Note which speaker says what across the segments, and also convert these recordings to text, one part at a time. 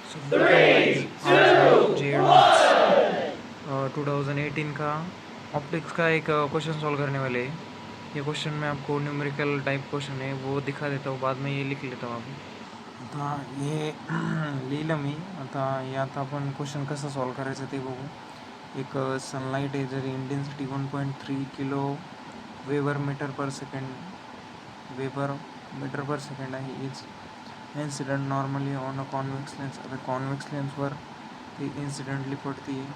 Speaker 1: So welcome guys, आज हम जे advance 2018 का ऑप्टिक्स का एक क्वेश्चन सॉल्व करने वाले हैं। ये क्वेश्चन में आपको न्यूमेरिकल टाइप क्वेश्चन है वो दिखा देता हूँ, बाद में ये लिख लेता हूँ अभी। आता हे लिहिलं मी. आता आपण क्वेश्चन कसं सॉल्व करायचं ते बघू. एक सनलाईट आहे, जरी intensity 1.3 kilo weber metre per second आहे. Is incident normally on a convex lens. आता कॉन्वेक्स लेन्सवर ती इन्सिडेंटली पडती आहे.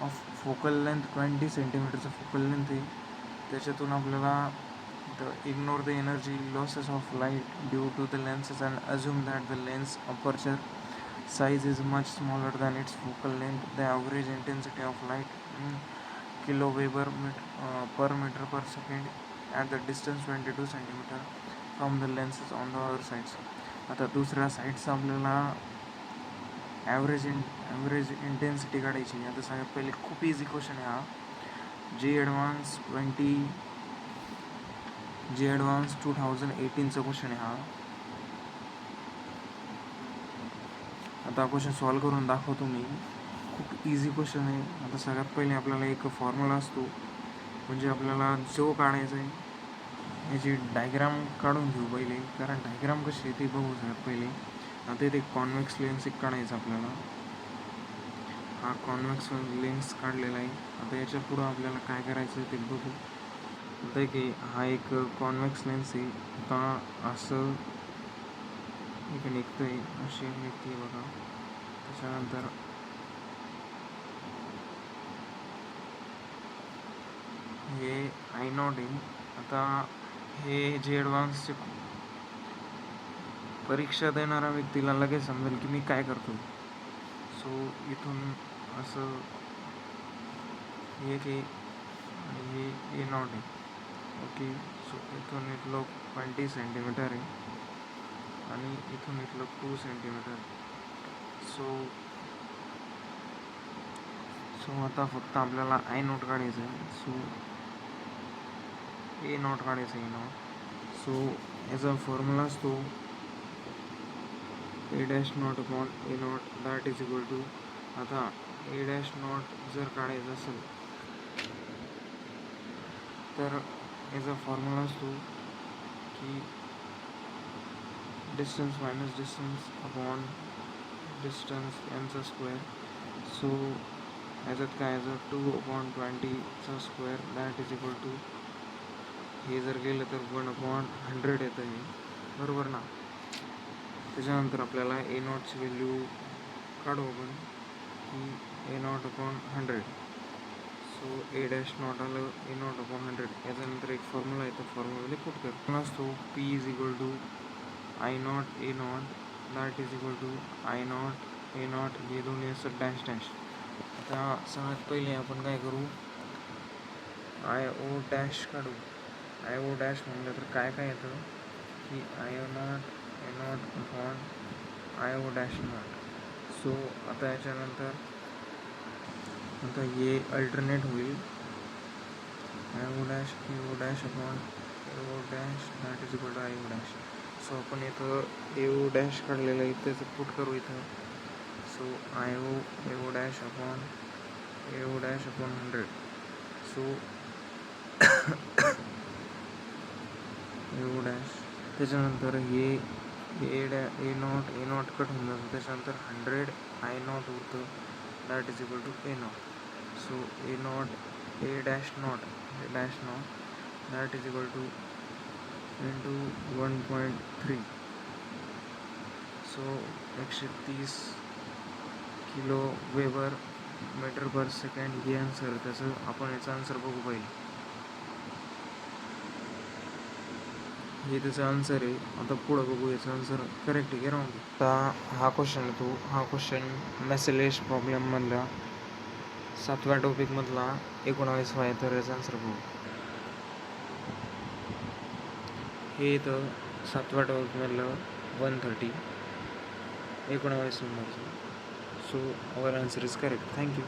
Speaker 1: ऑफ फोकल लेंथ 20 सेंटीमीटरचं फोकल लेंथ आहे. त्याच्यातून आपल्याला ignore the energy losses of light due to the lenses and assume that the lens aperture size is much smaller than its focal length. The average intensity of light in kilo Weber per meter per second at the distance 22 centimeter from the lenses on the other sides. आता दुसऱ्या साईडचा आपल्याला average intensity काढायची. आता सगळ्यात पहिले खूप easy question आहे हा. जे ॲडव्हान्स 2018चा क्वेश्चन आहे हा. आता क्वेश्चन सॉल्व करून दाखवतो मी. खूप इझी क्वेश्चन आहे. आता सगळ्यात पहिले आपल्याला एक फॉर्म्युला असतो, म्हणजे आपल्याला जो काढायचा आहे याची डायग्राम काढून घेऊ पहिले, कारण डायग्राम कशी आहे ते बघू सगळ्यात पहिले. आता इथे कॉन्वेक्स लेन्स एक काढायचा आपल्याला. हा कॉन्वेक्स लेन्स काढलेला आहे. आता याच्या पुढं आपल्याला काय करायचं ते बघू. आता की हा एक कॉन्वेक्स लेन्स आहे. आता असं एक निघतं आहे, अशी निघते बघा. त्याच्यानंतर हे आय नॉट आहे. आता हे जे ॲडव्हान्सचे परीक्षा देणाऱ्या व्यक्तीला लगेच समजेल की मी काय करतो. सो इथून असं एक आहे आणि हे ए नॉट आहे. ओके, सो इथून इथलं 20 सेंटीमीटर आहे आणि इथून इथलं 2 सेंटीमीटर. सो आता फक्त आपल्याला आय नॉट काढायचं आहे. सो ए नॉट काढायचं आहे. A naught. सो याचा फॉर्म्युला असतो A dash naught upon A naught that is equal to. आता ए डॅश नॉट जर काढायचं असेल तर याचा फॉर्म्युला असतो की distance minus distance upon distance यांचा स्क्वेअर. सो याच्यात काय याचं 2/20चा square that is equal to, हे जर गेलं तर 1/100 येतं आहे, बरोबर ना. त्याच्यानंतर आपल्याला ए नॉटची व्हॅल्यू काढू आपण की A naught upon 100. So A dash naught आलं ए नॉट अपॉन 100. याच्यानंतर एक फॉर्म्युला येतो, फॉर्म्युला पुट कर असतो P is equal to I naught A naught that is equal to I naught A naught. हे दोन्ही असं डॅश डॅश. आता सगळ्यात पहिले आपण काय करू, आय ओ डॅश काढू. आय ओ डॅश म्हणलं तर काय काय येतं की I O naught A naught upon I O dash naught. So आता याच्यानंतर आता हे अल्टरनेट होईल. I O dash A O dash upon A O dash that is equal to I O dash. So आपण इथं ए ओ डॅश काढलेलं आहे, त्याचं पुट करू इथं. So I O A O dash upon A O dash upon 100. So A O dash. त्याच्यानंतर हे A naught cut होऊन जातं. त्याच्यानंतर 100 आय नॉट होतं that is equal to A naught. So A naught A dash naught that is equal to into 1.3. So 130 kilo weber metre per second. हे answer त्याचं. आपण याचा आन्सर बघू पहिले. हे त्याचा आन्सर आहे. आता पुढं बघू याचा आन्सर करेक्ट आहे की रॉंग. आता हा क्वेश्चन येतो, हा क्वेश्चन मेसेलेश प्रॉब्लेममधला 7व्या टॉपिकमधला 19वा आहे. तर याचा आन्सर बघू. हे इथं 7व्या टॉपिकमधलं 130 19 नंबरचं. So our answer is correct. Thank you.